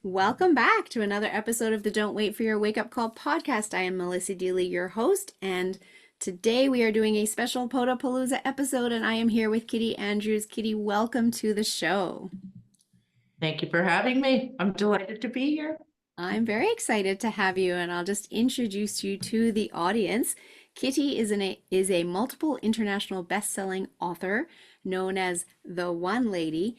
Welcome back to another episode of the Don't Wait for Your Wake Up Call podcast. I am Melissa Deely, your host, and today we are doing a special Podapalooza episode, and I am here with Kitti Andrews. Kitti, welcome to the show. Thank you for having me. I'm delighted to be here. I'm very excited to have you, and I'll just introduce you to the audience. Kitti is a multiple international best-selling author known as the One Lady,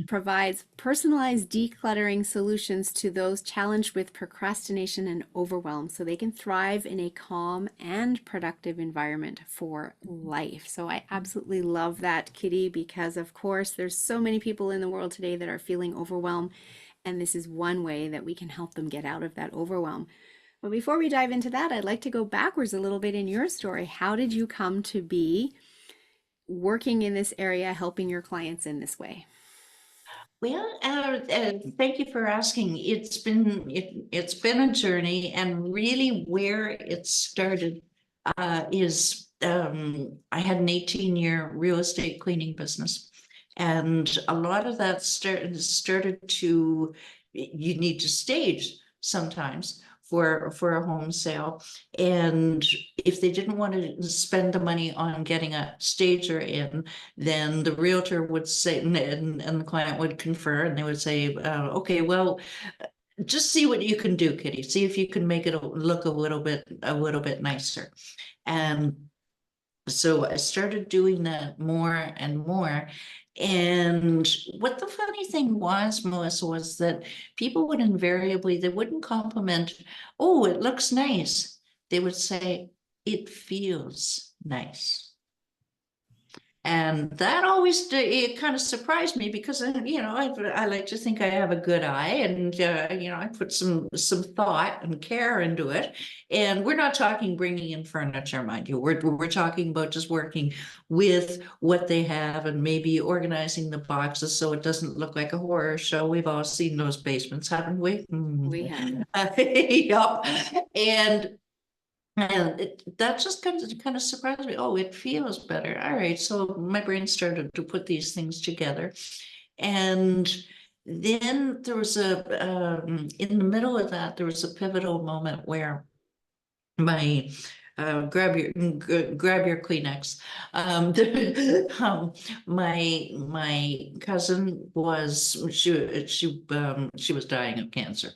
provides personalized decluttering solutions to those challenged with procrastination and overwhelm so they can thrive in a calm and productive environment for life. So I absolutely love that, Kitti, because of course there's so many people in the world today that are feeling overwhelmed, and this is one way that we can help them get out of that overwhelm. But before we dive into that, I'd like to go backwards a little bit in your story. How did you come to be working in this area, helping your clients in this way? Well, thank you for asking. It's been a journey, and really where it started is I had an 18-year real estate cleaning business, and a lot of that started to you need to stage sometimes for a home sale, and if they didn't want to spend the money on getting a stager in, then the realtor would say, and the client would confer, and they would say, okay, well, just see what you can do, Kitti. See if you can make it look a little bit nicer. And so I started doing that more and more. And what the funny thing was, Melissa, was that people would invariably, they wouldn't compliment, oh, it looks nice. They would say, it feels nice. And that always it kind of surprised me because I like to think I have a good eye, and I put some thought and care into it. And we're not talking bringing in furniture, mind you. We're talking about just working with what they have and maybe organizing the boxes so it doesn't look like a horror show. We've all seen those basements, haven't we? We have. Yep. And that just kind of surprised me. Oh, it feels better. All right. So my brain started to put these things together. And then there was in the middle of that, there was a pivotal moment where my grab your Kleenex. My cousin she was dying of cancer,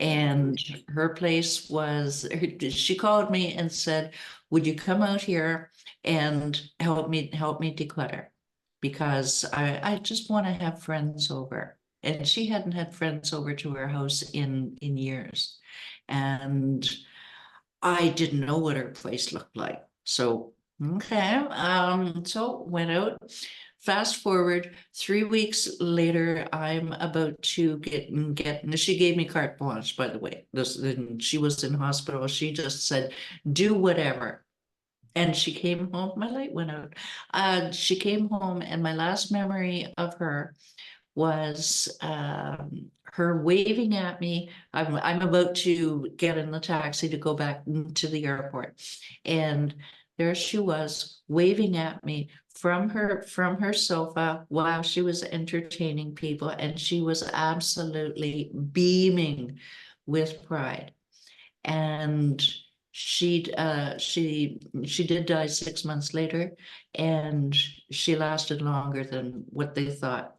and her place was, she called me and said, would you come out here and help me declutter, because I just want to have friends over. And she hadn't had friends over to her house in years, and I didn't know what her place looked like. So okay, so went out. Fast forward 3 weeks later, I'm about to get. She gave me carte blanche, by the way. She was in hospital. She just said, "Do whatever." And she came home. My light went out. She came home, and my last memory of her was her waving at me. I'm about to get in the taxi to go back to the airport, and there she was waving at me from her sofa while she was entertaining people, and she was absolutely beaming with pride. And she did die 6 months later, and she lasted longer than what they thought.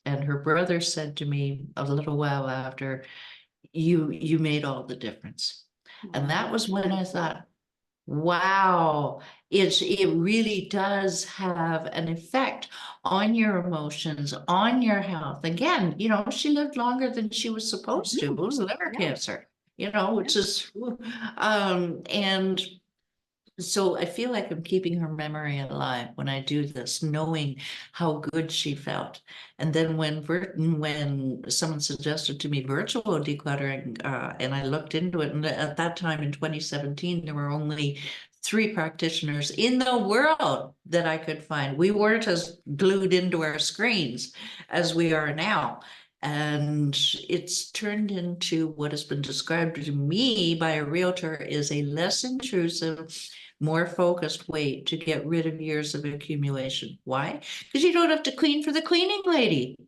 And her brother said to me a little while after, you made all the difference. And that was when I thought, wow, it really does have an effect on your emotions, on your health. Again, she lived longer than she was supposed to. It was liver cancer, which is and so I feel like I'm keeping her memory alive when I do this, knowing how good she felt. And then when someone suggested to me virtual decluttering, and I looked into it, and at that time in 2017, there were only 3 practitioners in the world that I could find. We weren't as glued into our screens as we are now. And it's turned into what has been described to me by a realtor is a less intrusive, more focused way to get rid of years of accumulation. Why? Because you don't have to clean for the cleaning lady.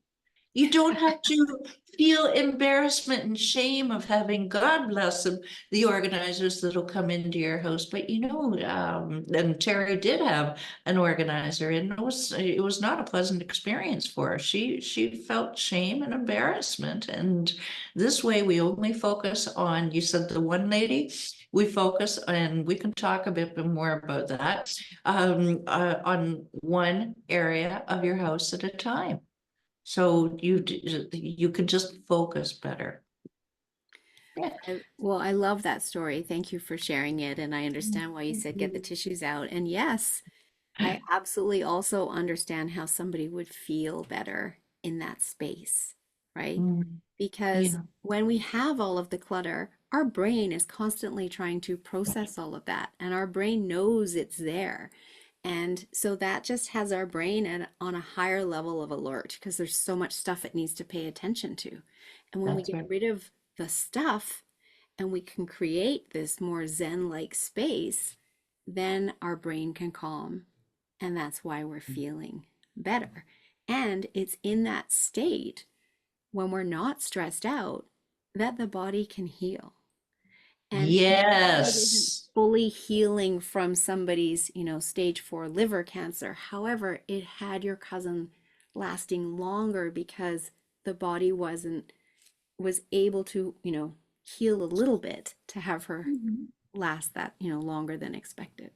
You don't have to feel embarrassment and shame of having, God bless them, the organizers that'll come into your house. But and Terry did have an organizer, and it was not a pleasant experience for her. She felt shame and embarrassment. And this way we only focus on, you said the one lady, we focus, and we can talk a bit more about that, on one area of your house at a time. So you can just focus better. Yeah. I love that story. Thank you for sharing it. And I understand why you Thank said get the you. tissues out. And yes, I absolutely also understand how somebody would feel better in that space, right? Mm, Because yeah, when we have all of the clutter, our brain is constantly trying to process all of that, and our brain knows it's there. And so that just has our brain on a higher level of alert because there's so much stuff it needs to pay attention to. And when we that's get right. rid of the stuff and we can create this more Zen-like space, then our brain can calm. And that's why we're feeling better. And it's in that state when we're not stressed out that the body can heal. And maybe it isn't Yes, fully healing from somebody's, stage 4 liver cancer. However, it had your cousin lasting longer because the body was able to, heal a little bit to have her Mhm. last that, longer than expected.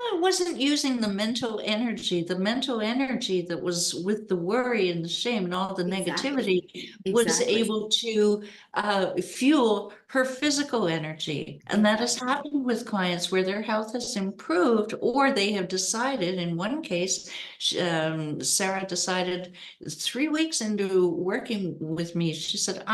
I wasn't using the mental energy that was with the worry and the shame and all the Exactly. negativity was Exactly. able to fuel her physical energy. And that has Exactly. happened with clients where their health has improved, or they have decided, in one case, Sarah decided 3 weeks into working with me, she said,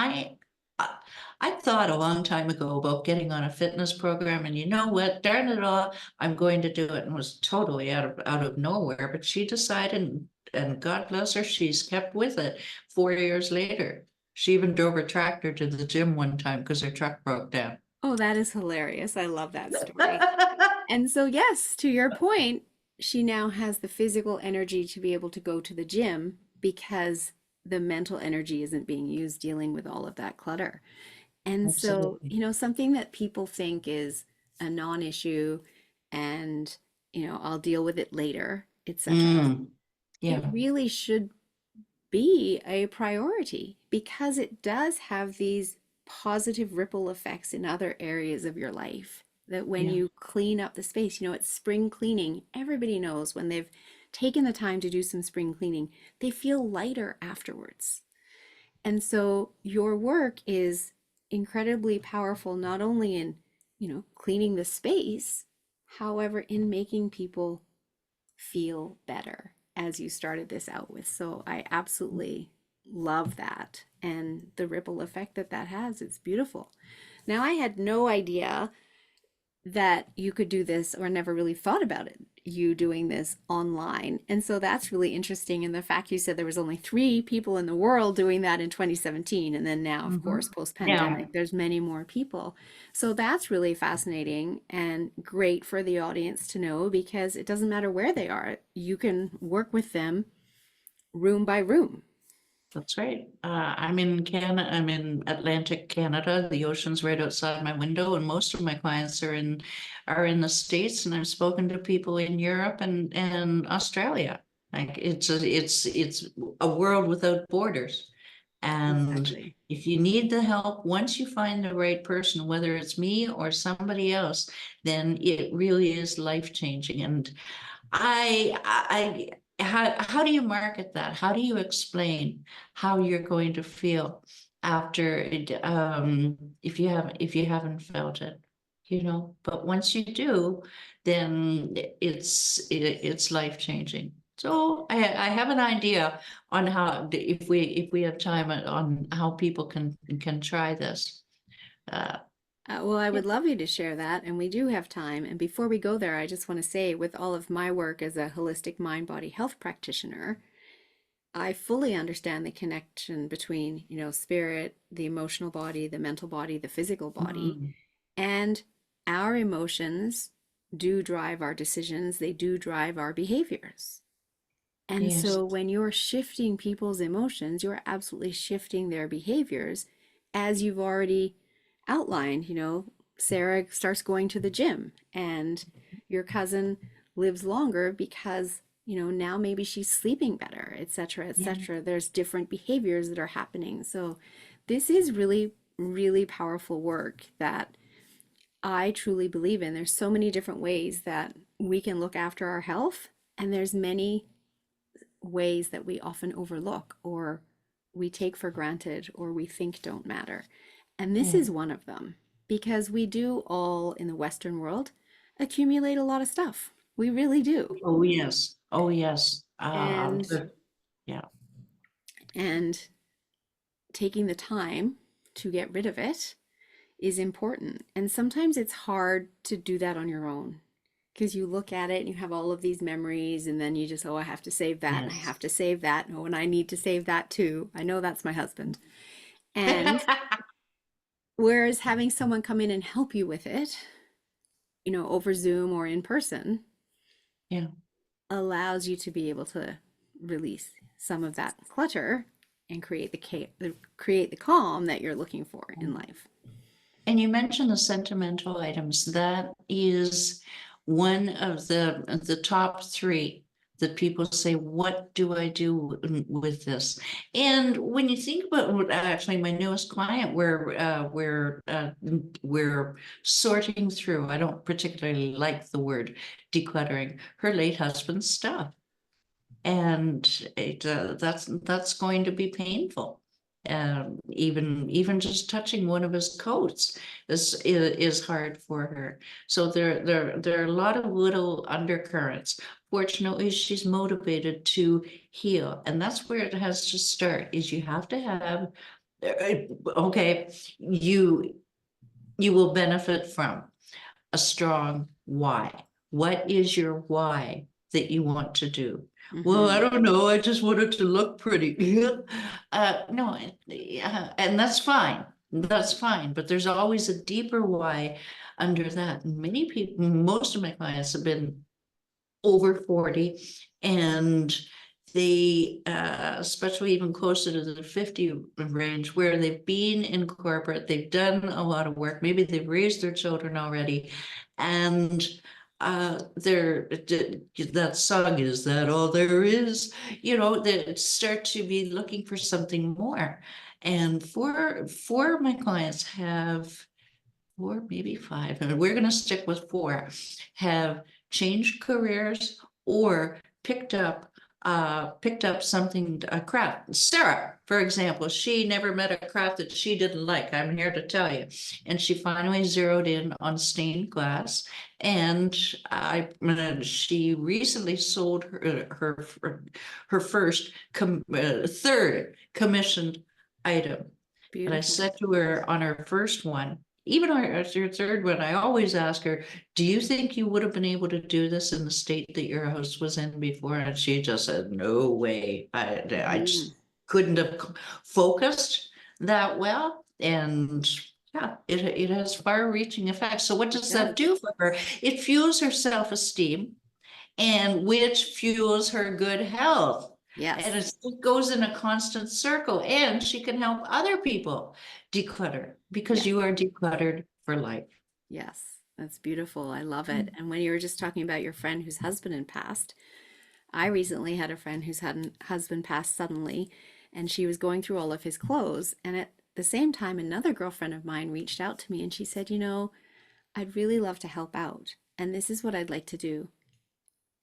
I thought a long time ago about getting on a fitness program, and you know what? Darn it all, I'm going to do it, and was totally out of nowhere. But she decided, and God bless her, she's kept with it 4 years later. She even drove her tractor to the gym one time because her truck broke down. Oh, that is hilarious. I love that story. And so, yes, to your point, she now has the physical energy to be able to go to the gym because the mental energy isn't being used dealing with all of that clutter. And so, Absolutely. something that people think is a non-issue and, I'll deal with it later, etc. Mm, It yeah, really should be a priority because it does have these positive ripple effects in other areas of your life. That when yeah. you clean up the space, it's spring cleaning. Everybody knows when they've taken the time to do some spring cleaning, they feel lighter afterwards. And so your work is incredibly powerful, not only in, cleaning the space, however, in making people feel better as you started this out with. So I absolutely love that and the ripple effect that that has. It's beautiful. Now, I had no idea that you could do this or never really thought about it, you doing this online. And so that's really interesting. And the fact you said there was only 3 people in the world doing that in 2017. And then now, of Mhm. course, post Yeah, pandemic, there's many more people. So that's really fascinating and great for the audience to know because it doesn't matter where they are. You can work with them room by room. that's right. I'm in Canada. I'm in Atlantic Canada. The ocean's right outside my window, and most of my clients are in the States. And I've spoken to people in Europe and Australia. Like it's a world without borders. And Exactly. if you need the help, once you find the right person, whether it's me or somebody else, then it really is life changing. And how do you market that? How do you explain how you're going to feel after it, if you haven't felt it, But once you do, then it's life changing. So I have an idea on how, if we have time, on how people can try this. Uh, Well, I would love you to share that, and we do have time. And before we go there, I just want to say, with all of my work as a holistic mind body health practitioner, I fully understand the connection between, spirit, the emotional body, the mental body, the physical body, mm, and our emotions do drive our decisions, they do drive our behaviors. And Yes. so when you're shifting people's emotions, you're absolutely shifting their behaviors, as you've already outlined. Sarah starts going to the gym, and your cousin lives longer because, now maybe she's sleeping better, etc., Yeah. etc. There's different behaviors that are happening. So this is really, really powerful work that I truly believe in. There's so many different ways that we can look after our health, and there's many ways that we often overlook or we take for granted or we think don't matter. And this Yeah. is one of them, because we do all in the Western world accumulate a lot of stuff. We really do. Oh, yes. Oh, yes. And Yeah. and taking the time to get rid of it is important. And sometimes it's hard to do that on your own, because you look at it and you have all of these memories, and then you just, oh, I have to save that, and I Yes. have to save that. Oh, and I need to save that too. I know that's my husband. And whereas having someone come in and help you with it, over Zoom or in person, Yeah. allows you to be able to release some of that clutter and create the calm that you're looking for in life. And you mentioned the sentimental items. That is one of the top three that people say, what do I do with this? And when you think about actually my newest client, we're sorting through. I don't particularly like the word decluttering her late husband's stuff, and that's going to be painful. Even just touching one of his coats is hard for her. So there are a lot of little undercurrents. Fortunately, she's motivated to heal, and that's where it has to start. Is you have to have okay, you will benefit from a strong why. What is your why that you want to do? Well, I Mm-hmm. don't know. I just want it to look pretty. No, and that's fine. That's fine. But there's always a deeper why under that. Many people, most of my clients have been over 40, and they especially even closer to the 50 range, where they've been in corporate, they've done a lot of work, maybe they've raised their children already, and they're that song, is that all there is? They start to be looking for something more. And four of my clients have, four, maybe five, and we're going to stick with four, have changed careers or picked up something, a craft. Sarah, for example, she never met a craft that she didn't like. I'm here to tell you. And she finally zeroed in on stained glass. And she recently sold her first third commissioned item. And I Beautiful. said to her on her first one, even our third one, I always ask her, do you think you would have been able to do this in the state that your house was in before? And she just said, no way. I Mm-hmm. just couldn't have focused that well. And yeah, it has far-reaching effects. So what It does that does. do for her? It fuels her self-esteem, and which fuels her good health. And Yes. it goes in a constant circle, and she can help other people declutter because Yes. you are decluttered for life. Yes. That's beautiful. I love it. And when you were just talking about your friend whose husband had passed, I recently had a friend whose husband passed suddenly, and she was going through all of his clothes. And at the same time, another girlfriend of mine reached out to me and she said, I'd really love to help out. And this is what I'd like to do.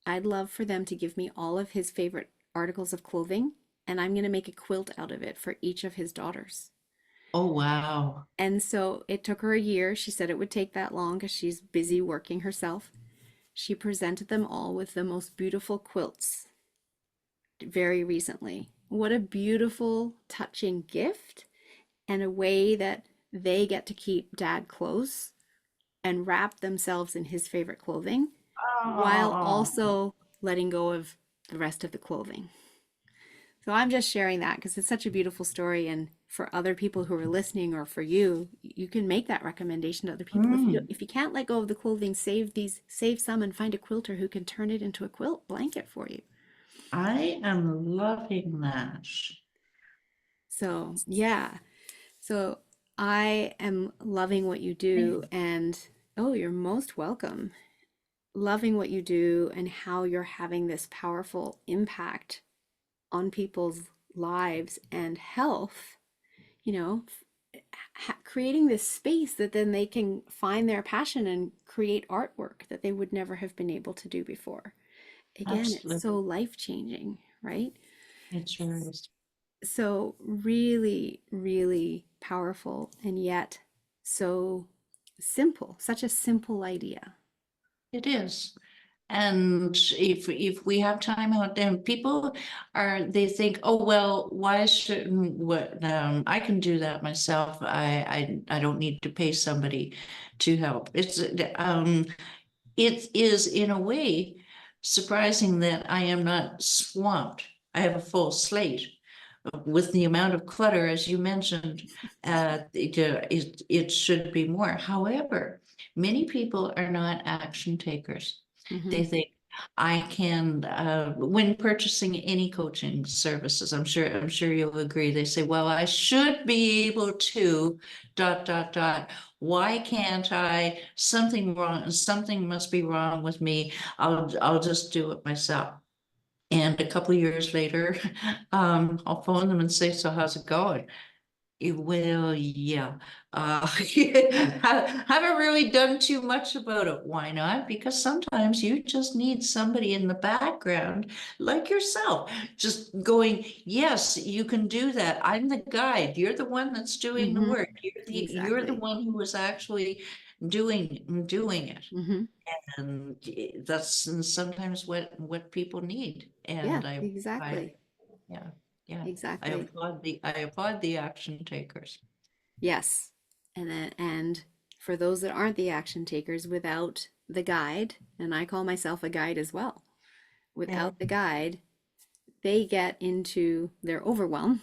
I'd love for them to give me all of his favorite articles of clothing, and I'm going to make a quilt out of it for each of his daughters. Oh, wow. And so it took her a year. She said it would take that long because she's busy working herself. She presented them all with the most beautiful quilts very recently. What a beautiful, touching gift, and a way that they get to keep dad close and wrap themselves in his favorite clothing while Oh, also letting go of the rest of the clothing. So I'm just sharing that because it's such a beautiful story. And for other people who are listening, or for you, you can make that recommendation to other people. mm. If you can't let go of the clothing, save some and find a quilter who can turn it into a quilt blanket for you. I am loving that. So, yeah. So, I am loving what you do, and oh, you're most welcome. Loving what you do and how you're having this powerful impact on people's lives and health, you know, creating this space that then they can find their passion and create artwork that they would never have been able to do before. Again, it's Absolutely. so life changing, right? It sure is. So, really, really powerful and yet so simple, such a simple idea. It is. And if we have time out there, people they think, oh well, why shouldn't what I can do that myself. I don't need to pay somebody to help. It is in a way surprising that I am not swamped. I have a full slate with the amount of clutter, as you mentioned, it should be more. However, many people are not action takers. Hmm. They think I can, when purchasing any coaching services, I'm sure you'll agree. They say, well, I should be able to dot, dot, dot. Why can't I? Something wrong, something must be wrong with me. I'll just do it myself. And a couple of years later, I'll phone them and say, so how's it going? Well, yeah. Haven't really done too much about it. Why not? Because sometimes you just need somebody in the background, like yourself, just going, yes, you can do that. I'm the guide. You're the one that's doing the Hmm. work. You're the Exactly. one who is actually doing it. Hmm. And that's sometimes what people need. Yeah, And I, exactly. yeah, yeah, Exactly. I applaud the action takers. Yes. And for those that aren't the action takers, without the guide, and I call myself a guide as well, Yeah, without the guide, they get into their overwhelm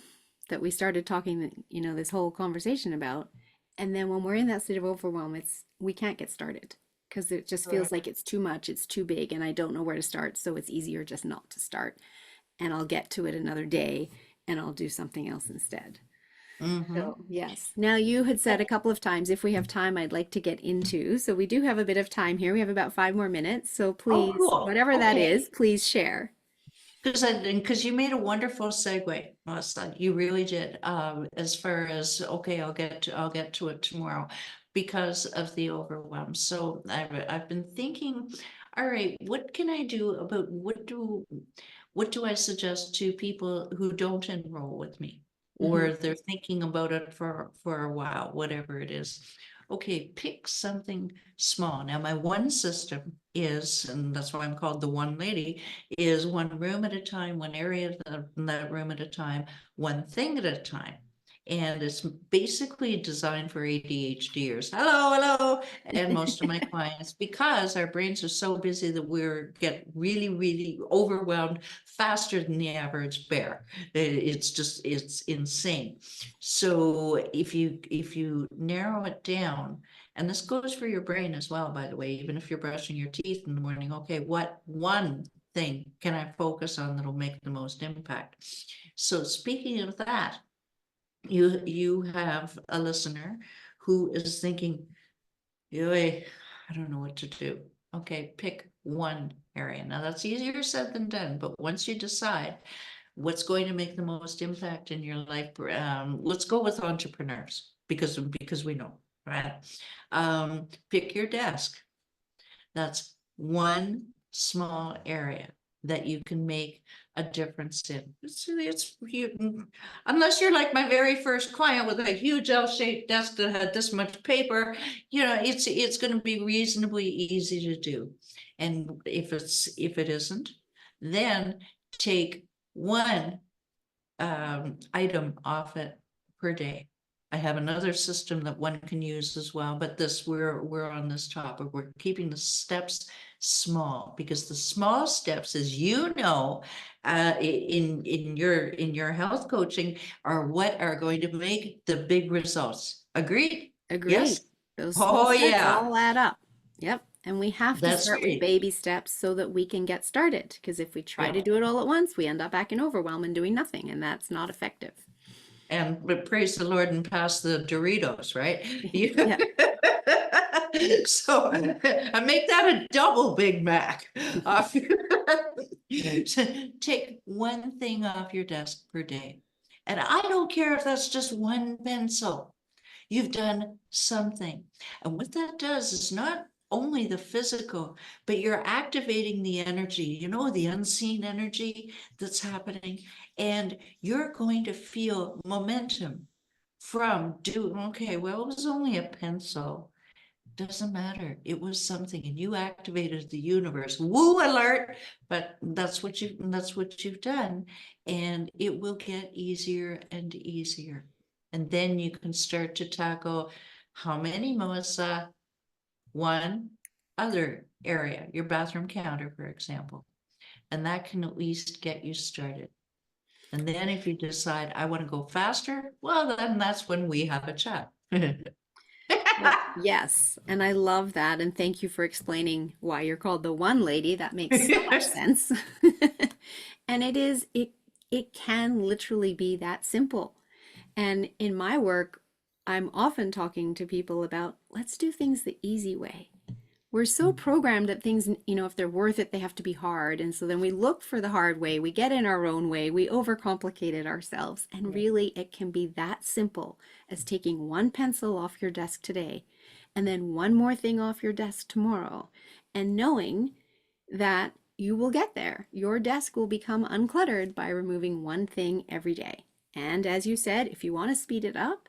that we started talking, this whole conversation about. And then when we're in that state of overwhelm, we can't get started because it just feels correct. like it's too much, it's too big, and I don't know where to start. So it's easier just not to start. And I'll get to it another day and I'll do something else instead. Mm-hmm. So, yes. Now, you had said a couple of times, if we have time, I'd like to get into. So, we do have a bit of time here. We have about 5 more minutes. So, Oh, please, cool. whatever that Okay. is, please share. Because you made a wonderful segue, Melissa. You really did. As far as okay, I'll get to it tomorrow because of the overwhelm. So I've been thinking, all right, what can I do about what do I suggest to people who don't enroll with me, Hmm. or they're thinking about it for a while, whatever it is. Okay, pick something small. Now, my one system is, and that's why I'm called the one lady, is one room at a time, one area of that room at a time, one thing at a time. And it's basically designed for ADHDers. Hello, hello. And most of my clients, because our brains are so busy that we're get really, really overwhelmed faster than the average bear. It's just, it's insane. So if you narrow it down, and this goes for your brain as well, by the way, even if you're brushing your teeth in the morning, okay, what one thing can I focus on that'll make the most impact? So speaking of that, you have a listener who is thinking, "Yoy, I don't know what to do." Okay, pick one area. Now that's easier said than done, but once you decide what's going to make the most impact in your life, let's go with entrepreneurs because we know, right? Pick your desk. That's one small area that you can make a difference in. It's you, unless you're like my very first client with a huge L-shaped desk that had this much paper, it's going to be reasonably easy to do. And if it isn't, then take one item off it per day. I have another system that one can use as well, but this we're on this topic. We're keeping the steps small because the small steps, as you know, in your health coaching, are what are going to make the big results. Agreed? Agreed. Yes. Those small Oh steps yeah. all add up. Yep. And we have to That's start with right. baby steps so that we can get started. Because if we try to Yeah. do it all at once, we end up back in overwhelm and doing nothing, and that's not effective. And but praise the Lord and pass the Doritos, right? Yeah. So I make that a double Big Mac. Off. Take one thing off your desk per day. And I don't care if that's just one pencil. You've done something. And what that does is not only the physical, but you're activating the energy, the unseen energy that's happening. And you're going to feel momentum from doing, okay, well, it was only a pencil. Doesn't matter. It was something, and you activated the universe. Woo alert! But that's what you've done, and it will get easier and easier. And then you can start to tackle how many, Melissa? One other area, your bathroom counter, for example. And that can at least get you started. And then if you decide I want to go faster, well, then that's when we have a chat. Well, yes, and I love that. And thank you for explaining why you're called the one lady. That makes so much sense. And it can literally be that simple. And in my work, I'm often talking to people about let's do things the easy way. We're so programmed that things, if they're worth it, they have to be hard. And so then we look for the hard way, we get in our own way, we overcomplicate it ourselves. And really, it can be that simple as taking one pencil off your desk today and then one more thing off your desk tomorrow, and knowing that you will get there. Your desk will become uncluttered by removing one thing every day. And as you said, if you want to speed it up,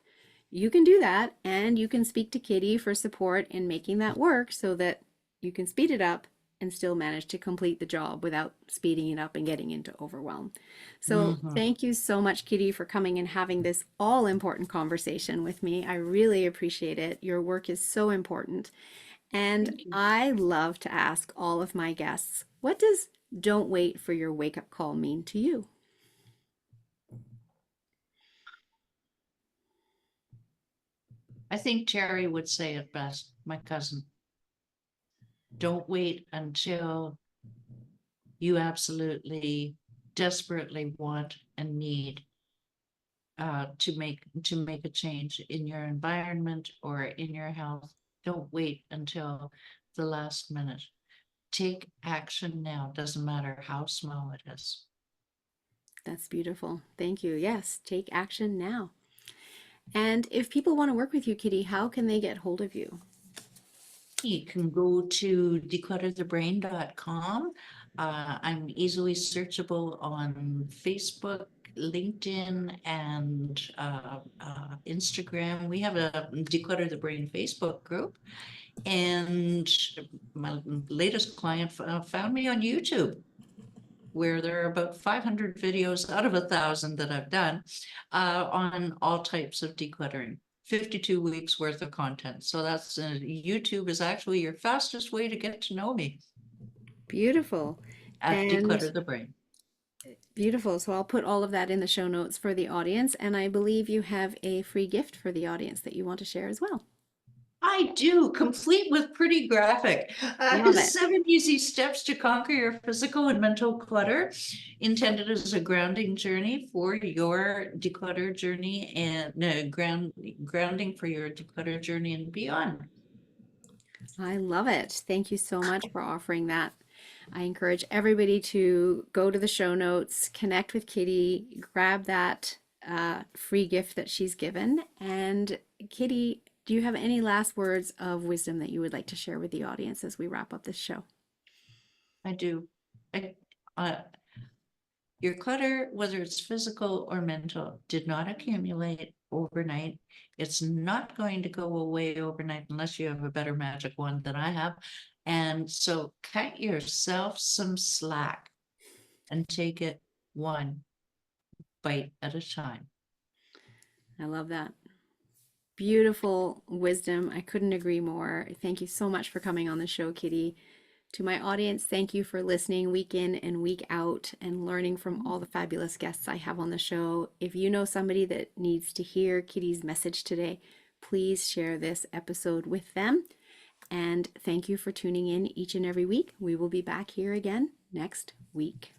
you can do that, and you can speak to Kitti for support in making that work so that you can speed it up and still manage to complete the job without speeding it up and getting into overwhelm. So Mhm. thank you so much, Kitti, for coming and having this all important conversation with me. I really appreciate it. Your work is so important. And Thank you. I love to ask all of my guests, what does don't wait for your wake up call mean to you? I think Terry would say it best, my cousin. Don't wait until you absolutely desperately want and need to make a change in your environment or in your health. Don't wait until the last minute. Take action now. Doesn't matter how small it is. That's beautiful. Thank you. Yes, take action now. And if people want to work with you, Kitti, how can they get hold of you? You can go to declutterthebrain.com. I'm easily searchable on Facebook, LinkedIn, and Instagram. We have a Declutter the Brain Facebook group. And my latest client found me on YouTube, where there are about 500 videos out of 1,000 that I've done on all types of decluttering. 52 weeks worth of content. So that's YouTube is actually your fastest way to get to know me Beautiful. at And Declutter the Brain. beautiful. So I'll put all of that in the show notes for the audience. And I believe you have a free gift for the audience that you want to share as well. I do, complete with pretty graphic. Love it. 7 easy steps to conquer your physical and mental clutter, intended as a grounding journey for your declutter journey and grounding for your declutter journey and beyond. I love it. Thank you so much for offering that. I encourage everybody to go to the show notes, connect with Kitti, grab that free gift that she's given. And Kitti, do you have any last words of wisdom that you would like to share with the audience as we wrap up this show? I do. I, uh, your clutter, whether it's physical or mental, did not accumulate overnight. It's not going to go away overnight unless you have a better magic wand than I have. And so cut yourself some slack and take it one bite at a time. I love that. Beautiful wisdom. I couldn't agree more. Thank you so much for coming on the show, Kitti. To my audience, thank you for listening week in and week out and learning from all the fabulous guests I have on the show. If you know somebody that needs to hear Kitti's message today, please share this episode with them. And thank you for tuning in each and every week. We will be back here again next week.